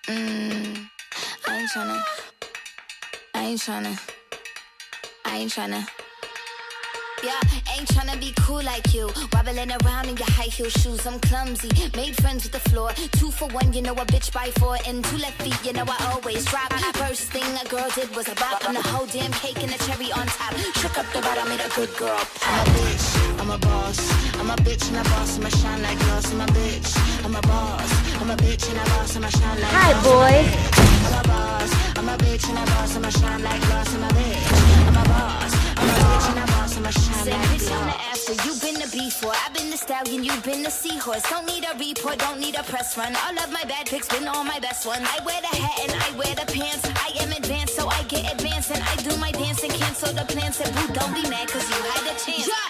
Mm, I ain't tryna. I ain't tryna. I ain't tryna. Yeah, ain't tryna be cool like you. Wobbling around in your high heel shoes, I'm clumsy. Made friends with the floor. 2 for 1, you know a bitch by 4. And 2 left feet, you know I always drop. First thing a girl did was a bop. And the whole damn cake and the cherry on top. Shook up the bottom, made a good girl. I'm a bitch, I'm a boss. I'm a bitch and a boss, I'ma shine like gloss. I'm a bitch, I'm a boss. I'm a bitch and a boss, I'ma shine like gloss. Hi, boys. I'm a boss, I'm a bitch and a boss, I'ma shine like gloss. I'm a bitch, I'm a boss. I'm a bitch and a boss, I'ma shine like gloss. On the after, you've been the before. I've been the stallion, you've been the seahorse. Don't need a report, don't need a press run. All of my bad pics been all my best ones. I wear the hat and I wear the pants. I am advanced, so I get advanced. And I do my dance and cancel the plans. And boo, don't be mad, cause you had a chance.